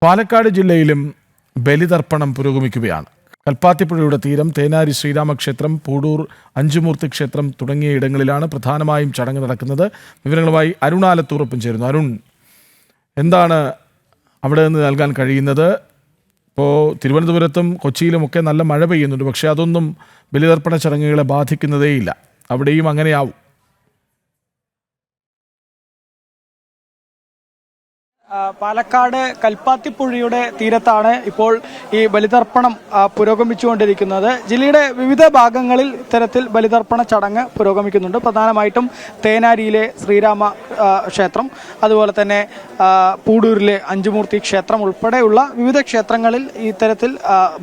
പാലക്കാട് ജില്ലയിലും ബലിതർപ്പണം പുരോഗമിക്കുകയാണ്. കൽപ്പാത്തിപ്പുഴയുടെ തീരം, തേനാരി ശ്രീരാമക്ഷേത്രം, പൂടൂർ അഞ്ചുമൂർത്തി ക്ഷേത്രം തുടങ്ങിയ ഇടങ്ങളിലാണ് പ്രധാനമായും ചടങ്ങ് നടക്കുന്നത്. വിവരങ്ങളുമായി അരുൺ ആലത്തൂറൊപ്പം ചേരുന്നു. അരുൺ, എന്താണ് അവിടെ നിന്ന് നൽകാൻ കഴിയുന്നത്? ഇപ്പോൾ തിരുവനന്തപുരത്തും കൊച്ചിയിലുമൊക്കെ നല്ല മഴ പെയ്യുന്നുണ്ട്, പക്ഷേ അതൊന്നും ബലിതർപ്പണ ചടങ്ങുകളെ ബാധിക്കുന്നതേയില്ല. അവിടെയും അങ്ങനെയാവും. പാലക്കാട് കൽപ്പാത്തിപ്പുഴയുടെ തീരത്താണ് ഇപ്പോൾ ഈ ബലിതർപ്പണം പുരോഗമിച്ചുകൊണ്ടിരിക്കുന്നത്. ജില്ലയുടെ വിവിധ ഭാഗങ്ങളിൽ ഇത്തരത്തിൽ ബലിതർപ്പണ ചടങ്ങ് പുരോഗമിക്കുന്നുണ്ട്. പ്രധാനമായിട്ടും തേനാരിയിലെ ശ്രീരാമ ക്ഷേത്രം, അതുപോലെ തന്നെ പൂടൂരിലെ അഞ്ചുമൂർത്തി ക്ഷേത്രം ഉൾപ്പെടെയുള്ള വിവിധ ക്ഷേത്രങ്ങളിൽ ഇത്തരത്തിൽ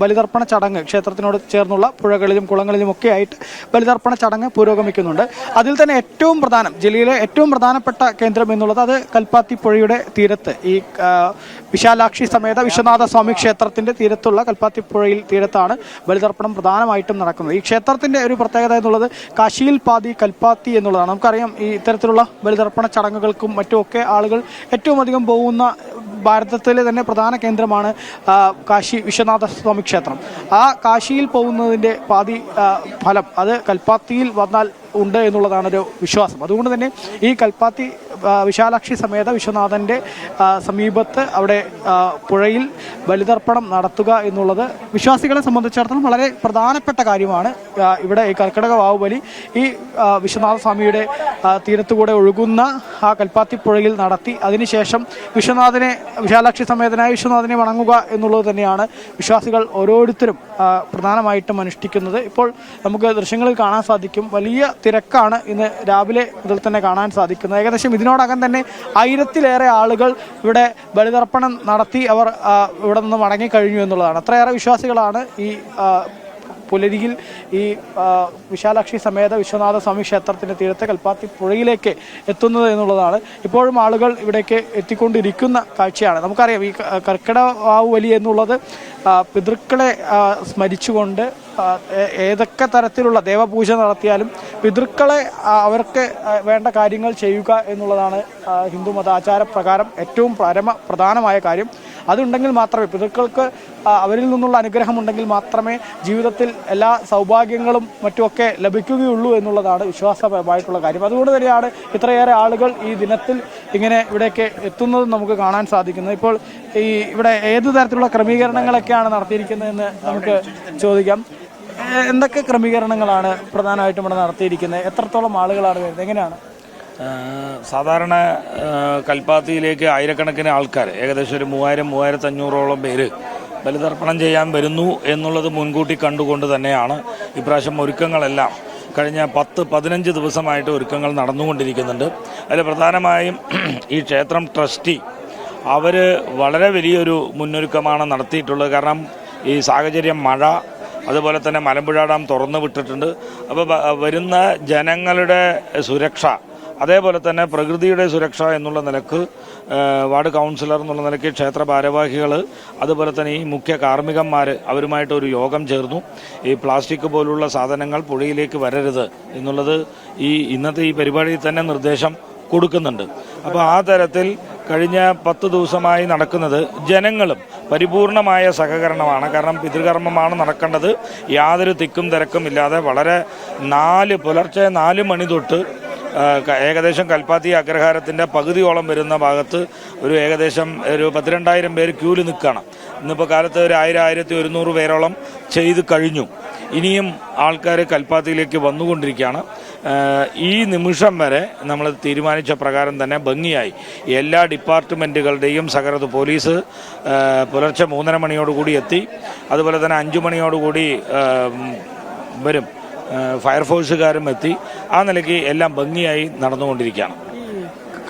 ബലിതർപ്പണ ചടങ്ങ് ക്ഷേത്രത്തിനോട് ചേർന്നുള്ള പുഴകളിലും കുളങ്ങളിലും ഒക്കെ ആയിട്ട് ബലിതർപ്പണ ചടങ്ങ് പുരോഗമിക്കുന്നുണ്ട്. അതിൽ തന്നെ ഏറ്റവും പ്രധാനം, ജില്ലയിലെ ഏറ്റവും പ്രധാനപ്പെട്ട കേന്ദ്രം എന്നുള്ളത് അത് കൽപ്പാത്തിപ്പുഴയുടെ തീരത്ത് ഈ വിശാലാക്ഷി സമേത വിശ്വനാഥ സ്വാമി ക്ഷേത്രത്തിന്റെ തീരത്തുള്ള കൽപ്പാത്തിപ്പുഴയിൽ തീരത്താണ് ബലിതർപ്പണം പ്രധാനമായിട്ടും നടക്കുന്നത്. ഈ ക്ഷേത്രത്തിന്റെ ഒരു പ്രത്യേകത എന്നുള്ളത് കാശിയിൽ പാതി കൽപ്പാത്തി എന്നുള്ളതാണ്. നമുക്കറിയാം, ഈ ഇത്തരത്തിലുള്ള ബലിതർപ്പണ ചടങ്ങുകൾക്കും മറ്റുമൊക്കെ ആളുകൾ ഏറ്റവും അധികം പോകുന്ന ഭാരതത്തിലെ തന്നെ പ്രധാന കേന്ദ്രമാണ് കാശി വിശ്വനാഥ സ്വാമി ക്ഷേത്രം. ആ കാശിയിൽ പോകുന്നതിൻ്റെ പാതി ഫലം അത് കൽപ്പാത്തിയിൽ വന്നാൽ ഉണ്ട് എന്നുള്ളതാണ് ഒരു വിശ്വാസം. അതുകൊണ്ട് തന്നെ ഈ കൽപ്പാത്തി വിശാലാക്ഷി സമേത വിശ്വനാഥൻ്റെ സമീപത്ത് അവിടെ പുഴയിൽ ബലിതർപ്പണം നടത്തുക എന്നുള്ളത് വിശ്വാസികളെ സംബന്ധിച്ചിടത്തോളം വളരെ പ്രധാനപ്പെട്ട കാര്യമാണ്. ഇവിടെ ഈ കർക്കിടക വാവുബലി ഈ വിശ്വനാഥ സ്വാമിയുടെ തീരത്തുകൂടെ ഒഴുകുന്ന ആ കൽപ്പാത്തി പുഴയിൽ നടത്തി അതിനുശേഷം വിശാലാക്ഷി സമേതനായ വിശ്വനാഥനെ വണങ്ങുക എന്നുള്ളത് തന്നെയാണ് വിശ്വാസികൾ ഓരോരുത്തരും പ്രധാനമായിട്ടും അനുഷ്ഠിക്കുന്നത്. ഇപ്പോൾ നമുക്ക് ദൃശ്യങ്ങളിൽ കാണാൻ സാധിക്കും, വലിയ തിരക്കാണ് ഇന്ന് രാവിലെ മുതൽ തന്നെ കാണാൻ സാധിക്കുന്നത്. ഏകദേശം ഇതിനോടകം തന്നെ 1000-ലേറെ ആളുകൾ ഇവിടെ ബലിതർപ്പണം നടത്തി അവർ ഇവിടെ നിന്ന് മടങ്ങിക്കഴിഞ്ഞു എന്നുള്ളതാണ്. അത്രയേറെ വിശ്വാസികളാണ് ഈ പുലരിയിൽ ഈ വിശാലാക്ഷി സമേത വിശ്വനാഥ സ്വാമി ക്ഷേത്രത്തിൻ്റെ തീരത്തെ കൽപ്പാത്തി പുഴയിലേക്ക് എത്തുന്നത് എന്നുള്ളതാണ്. ഇപ്പോഴും ആളുകൾ ഇവിടേക്ക് എത്തിക്കൊണ്ടിരിക്കുന്ന കാഴ്ചയാണ്. നമുക്കറിയാം, ഈ കർക്കിടക വാവുബലി എന്നുള്ളത് പിതൃക്കളെ സ്മരിച്ചുകൊണ്ട് ഏതൊക്കെ തരത്തിലുള്ള ദേവപൂജ നടത്തിയാലും പിതൃക്കളെ അവർക്ക് വേണ്ട കാര്യങ്ങൾ ചെയ്യുക എന്നുള്ളതാണ് ഹിന്ദു മതാചാരപ്രകാരം ഏറ്റവും പ്രധാനമായ കാര്യം. അതുണ്ടെങ്കിൽ മാത്രമേ പിതൃക്കൾക്ക് അവരിൽ നിന്നുള്ള അനുഗ്രഹം ഉണ്ടെങ്കിൽ മാത്രമേ ജീവിതത്തിൽ എല്ലാ സൗഭാഗ്യങ്ങളും മറ്റുമൊക്കെ ലഭിക്കുകയുള്ളൂ എന്നുള്ളതാണ് വിശ്വാസപരമായിട്ടുള്ള കാര്യം. അതുകൊണ്ട് തന്നെയാണ് ഇത്രയേറെ ആളുകൾ ഈ ദിനത്തിൽ ഇങ്ങനെ ഇവിടേക്ക് എത്തുന്നത് നമുക്ക് കാണാൻ സാധിക്കുന്നത്. ഇപ്പോൾ ഈ ഇവിടെ ഏത് തരത്തിലുള്ള ക്രമീകരണങ്ങളൊക്കെയാണ് നടത്തിയിരിക്കുന്നതെന്ന് നമുക്ക് ചോദിക്കാം. എന്തൊക്കെ ക്രമീകരണങ്ങളാണ് പ്രധാനമായിട്ടും ഇവിടെ നടത്തിയിരിക്കുന്നത്? എത്രത്തോളം ആളുകളാണ് വരുന്നത്? എങ്ങനെയാണ്? സാധാരണ കൽപ്പാത്തിയിലേക്ക് ആയിരക്കണക്കിന് ആൾക്കാർ, ഏകദേശം ഒരു 3000-3500ഓളം പേര് ബലിതർപ്പണം ചെയ്യാൻ വരുന്നു എന്നുള്ളത് മുൻകൂട്ടി കണ്ടുകൊണ്ട് തന്നെയാണ് ഇപ്രാവശ്യം ഒരുക്കങ്ങളെല്ലാം കഴിഞ്ഞ 10-15 ദിവസമായിട്ട് ഒരുക്കങ്ങൾ നടന്നുകൊണ്ടിരിക്കുന്നുണ്ട്. അതിൽ പ്രധാനമായും ഈ ക്ഷേത്രം ട്രസ്റ്റി അവർ വളരെ വലിയൊരു മുന്നൊരുക്കമാണ് നടത്തിയിട്ടുള്ളത്. കാരണം ഈ സാഹചര്യം, മഴ, അതുപോലെ തന്നെ മലമ്പുഴ ഡാം തുറന്നു വിട്ടിട്ടുണ്ട്. അപ്പോൾ വരുന്ന ജനങ്ങളുടെ സുരക്ഷ, അതേപോലെ തന്നെ പ്രകൃതിയുടെ സുരക്ഷ എന്നുള്ള നിലക്ക് വാർഡ് കൗൺസിലർ എന്നുള്ള നിലയ്ക്ക് ക്ഷേത്ര ഭാരവാഹികൾ, അതുപോലെ തന്നെ ഈ മുഖ്യ കാർമ്മികന്മാർ അവരുമായിട്ടൊരു യോഗം ചേർന്നു. ഈ പ്ലാസ്റ്റിക് പോലുള്ള സാധനങ്ങൾ പുഴയിലേക്ക് വരരുത് എന്നുള്ളത് ഇന്നത്തെ ഈ പരിപാടിയിൽ തന്നെ നിർദ്ദേശം കൊടുക്കുന്നുണ്ട്. അപ്പോൾ ആ തരത്തിൽ കഴിഞ്ഞ 10 ദിവസമായി നടക്കുന്നത് ജനങ്ങളും പരിപൂർണമായ സഹകരണമാണ്. കാരണം പിതൃകർമ്മമാണ് നടക്കേണ്ടത്. യാതൊരു തിക്കും തിരക്കും ഇല്ലാതെ വളരെ പുലർച്ചെ 4 മണി തൊട്ട് ഏകദേശം കൽപ്പാത്തി അഗ്രഹാരത്തിൻ്റെ പകുതിയോളം വരുന്ന ഭാഗത്ത് ഏകദേശം 12,000 പേര് ക്യൂല് നിൽക്കുകയാണ്. ഇന്നിപ്പോൾ കാലത്ത് 1000-1100 പേരോളം ചെയ്ത് കഴിഞ്ഞു. ഇനിയും ആൾക്കാർ കൽപ്പാത്തിയിലേക്ക് വന്നുകൊണ്ടിരിക്കുകയാണ്. ഈ നിമിഷം വരെ നമ്മൾ തീരുമാനിച്ച പ്രകാരം തന്നെ ഭംഗിയായി എല്ലാ ഡിപ്പാർട്ട്മെൻറ്റുകളുടെയും സഹകരണ പോലീസ് പുലർച്ചെ 3:30 മണിയോടുകൂടി എത്തി. അതുപോലെ തന്നെ 5 മണിയോടുകൂടി വരും ഫയർഫോഴ്സുകാരും എത്തി. ആ നിലയ്ക്ക് എല്ലാം ഭംഗിയായി നടന്നുകൊണ്ടിരിക്കുകയാണ്.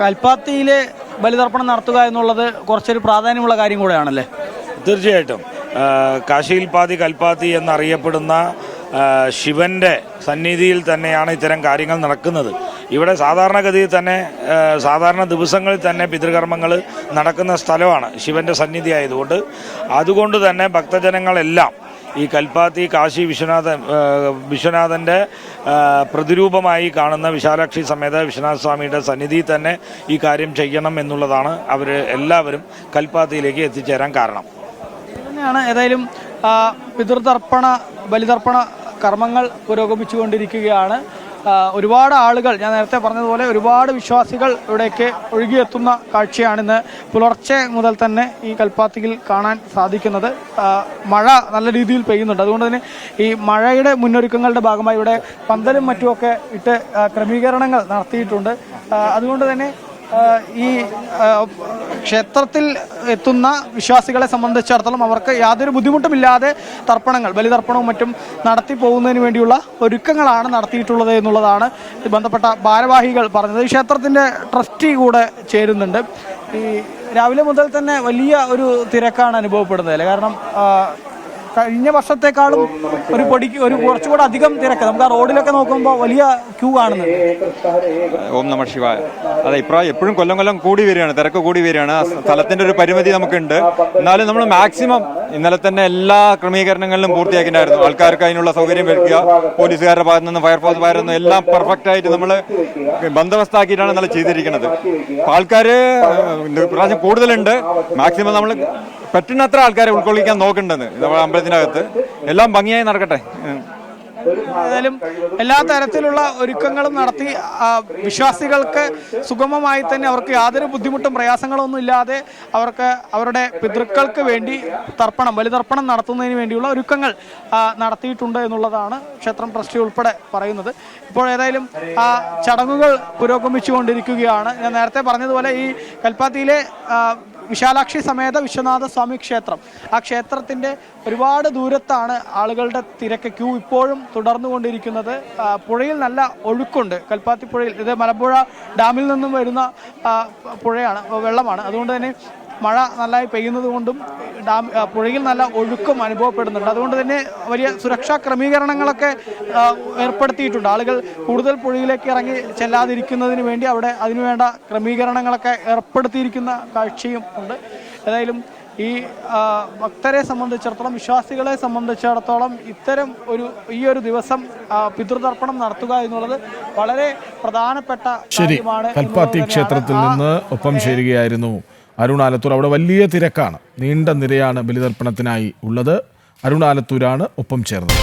കൽപ്പാത്തിയിലെ ബലിതർപ്പണം നടത്തുക എന്നുള്ളത് കുറച്ചൊരു പ്രാധാന്യമുള്ള കാര്യം കൂടെയാണല്ലേ? തീർച്ചയായിട്ടും. കാശിയിൽ പാതി കൽപ്പാത്തി എന്നറിയപ്പെടുന്ന ശിവന്റെ സന്നിധിയിൽ തന്നെയാണ് ഇത്തരം കാര്യങ്ങൾ നടക്കുന്നത്. ഇവിടെ സാധാരണഗതിയിൽ തന്നെ സാധാരണ ദിവസങ്ങളിൽ തന്നെ പിതൃകർമ്മങ്ങൾ നടക്കുന്ന സ്ഥലമാണ് ശിവന്റെ സന്നിധി ആയതുകൊണ്ട്. അതുകൊണ്ട് തന്നെ ഭക്തജനങ്ങളെല്ലാം ഈ കൽപ്പാത്തി കാശി വിശ്വനാഥൻ്റെ പ്രതിരൂപമായി കാണുന്ന വിശാലാക്ഷി സമേത വിശ്വനാഥ സ്വാമിയുടെ സന്നിധിയിൽ തന്നെ ഈ കാര്യം ചെയ്യണം എന്നുള്ളതാണ് അവർ എല്ലാവരും കൽപ്പാത്തിയിലേക്ക് എത്തിച്ചേരാൻ കാരണം. തന്നെയാണ് ഏതായാലും പിതൃതർപ്പണ ബലിതർപ്പണ കർമ്മങ്ങൾ പുരോഗമിച്ചുകൊണ്ടിരിക്കുകയാണ്. ഒരുപാട് ആളുകൾ, ഞാൻ നേരത്തെ പറഞ്ഞതുപോലെ ഒരുപാട് വിശ്വാസികൾ ഇവിടേക്ക് ഒഴുകിയെത്തുന്ന കാഴ്ചയാണിന്ന് പുലർച്ചെ മുതൽ തന്നെ ഈ കൽപ്പാത്തിയിൽ കാണാൻ സാധിക്കുന്നത്. മഴ നല്ല രീതിയിൽ പെയ്യുന്നുണ്ട്. അതുകൊണ്ട് തന്നെ ഈ മഴയുടെ മുന്നൊരുക്കങ്ങളുടെ ഭാഗമായി ഇവിടെ പന്തലും മറ്റുമൊക്കെ ഇട്ട് ക്രമീകരണങ്ങൾ നടത്തിയിട്ടുണ്ട്. അതുകൊണ്ട് തന്നെ ഈ ക്ഷേത്രത്തിൽ എത്തുന്ന വിശ്വാസികളെ സംബന്ധിച്ചിടത്തോളം അവർക്ക് യാതൊരു ബുദ്ധിമുട്ടുമില്ലാതെ തർപ്പണങ്ങൾ, ബലിതർപ്പണവും മറ്റും നടത്തി പോകുന്നതിന് വേണ്ടിയുള്ള ഒരുക്കങ്ങളാണ് നടത്തിയിട്ടുള്ളത് എന്നുള്ളതാണ് ബന്ധപ്പെട്ട ഭാരവാഹികൾ പറഞ്ഞത്. ഈ ക്ഷേത്രത്തിൻ്റെ ട്രസ്റ്റി കൂടെ ചേരുന്നുണ്ട്. ഈ രാവിലെ മുതൽ തന്നെ വലിയ ഒരു തിരക്കാണ് അനുഭവപ്പെടുന്നത് അല്ലേ? കാരണം കഴിഞ്ഞ വർഷത്തെക്കാളും ഒരു കുറച്ചുകൂടെ അധികം തിരക്ക് നമുക്ക് ആ റോഡിലൊക്കെ നോക്കുമ്പോൾ വലിയ ക്യൂ കാണുന്നുണ്ട്. ഓം നമ ശിവായ. അതെ, ഇപ്രാവശ്യം എപ്പോഴും കൊല്ലം കൂടി വരികയാണ്, തിരക്ക് കൂടി വരികയാണ്. സ്ഥലത്തിന്റെ ഒരു പരിമിതി നമുക്കുണ്ട്. എന്നാലും നമ്മൾ മാക്സിമം ഇന്നലെ തന്നെ എല്ലാ ക്രമീകരണങ്ങളിലും പൂർത്തിയാക്കിയിട്ടുണ്ടായിരുന്നു. ആൾക്കാർക്ക് അതിനുള്ള സൗകര്യം വെക്കുക, പോലീസുകാരുടെ ഭാഗത്തു നിന്ന് ഫയർഫോഴ്സ് ഭാഗത്തു നിന്ന് എല്ലാം പെർഫെക്റ്റ് ആയിട്ട് നമ്മൾ ബന്ദോബസ്താക്കിയിട്ടാണ് ഇന്നലെ ചെയ്തിരിക്കുന്നത്. ആൾക്കാർ ഇപ്രാവശ്യം കൂടുതലുണ്ട്. മാക്സിമം നമ്മൾ പറ്റുന്നത്ര ആൾക്കാരെ ഉൾക്കൊള്ളിക്കാൻ നോക്കേണ്ടത് നമ്മുടെ അമ്പലത്തിനകത്ത്. എല്ലാം ഭംഗിയായി നടക്കട്ടെ. ഏതായാലും എല്ലാ തരത്തിലുള്ള ഒരുക്കങ്ങളും നടത്തി വിശ്വാസികൾക്ക് സുഗമമായി തന്നെ അവർക്ക് യാതൊരു ബുദ്ധിമുട്ടും പ്രയാസങ്ങളൊന്നും ഇല്ലാതെ അവർക്ക് അവരുടെ പിതൃക്കൾക്ക് വേണ്ടി ബലിതർപ്പണം നടത്തുന്നതിന് വേണ്ടിയുള്ള ഒരുക്കങ്ങൾ നടത്തിയിട്ടുണ്ട് എന്നുള്ളതാണ് ക്ഷേത്രം ട്രസ്റ്റി ഉൾപ്പെടെ പറയുന്നത്. ഇപ്പോൾ ഏതായാലും ചടങ്ങുകൾ പുരോഗമിച്ചുകൊണ്ടിരിക്കുകയാണ്. ഞാൻ നേരത്തെ പറഞ്ഞതുപോലെ ഈ കൽപ്പാത്തിയിലെ വിശാലാക്ഷി സമേത വിശ്വനാഥ സ്വാമി ക്ഷേത്രം, ആ ക്ഷേത്രത്തിൻ്റെ ഒരുപാട് ദൂരത്താണ് ആളുകളുടെ തിരക്ക്, ക്യൂ ഇപ്പോഴും തുടർന്നുകൊണ്ടിരിക്കുന്നത്. പുഴയിൽ നല്ല ഒഴുക്കുണ്ട്. കൽപ്പാത്തി പുഴയിൽ, ഇത് മലമ്പുഴ ഡാമിൽ നിന്നും വരുന്ന വെള്ളമാണ്. അതുകൊണ്ട് തന്നെ മഴ നന്നായി പെയ്യുന്നത് കൊണ്ടും പുഴയിൽ നല്ല ഒഴുക്കും അനുഭവപ്പെടുന്നുണ്ട്. അതുകൊണ്ട് തന്നെ വലിയ സുരക്ഷാ ക്രമീകരണങ്ങളൊക്കെ ഏർപ്പെടുത്തിയിട്ടുണ്ട്. ആളുകൾ കൂടുതൽ പുഴയിലേക്ക് ഇറങ്ങി ചെല്ലാതിരിക്കുന്നതിന് വേണ്ടി അവിടെ അതിനുവേണ്ട ക്രമീകരണങ്ങളൊക്കെ ഏർപ്പെടുത്തിയിരിക്കുന്ന കാഴ്ചയും ഉണ്ട്. ഏതായാലും ഈ ഭക്തരെ സംബന്ധിച്ചിടത്തോളം, വിശ്വാസികളെ സംബന്ധിച്ചിടത്തോളം ഈ ഒരു ദിവസം പിതൃതർപ്പണം നടത്തുക എന്നുള്ളത് വളരെ പ്രധാനപ്പെട്ട കാര്യമാണ്. കൽപ്പാത്തി ക്ഷേത്രത്തിൽ നിന്ന് ഒപ്പം ചേരുകയായിരുന്നു അരുൺ ആലത്തൂർ. അവിടെ വലിയ തിരക്കാണ്, നീണ്ട നിരയാണ് ബലിതർപ്പണത്തിനായി ഉള്ളത്. അരുൺ ആലത്തൂരാണ് ഒപ്പം ചേർന്നത്.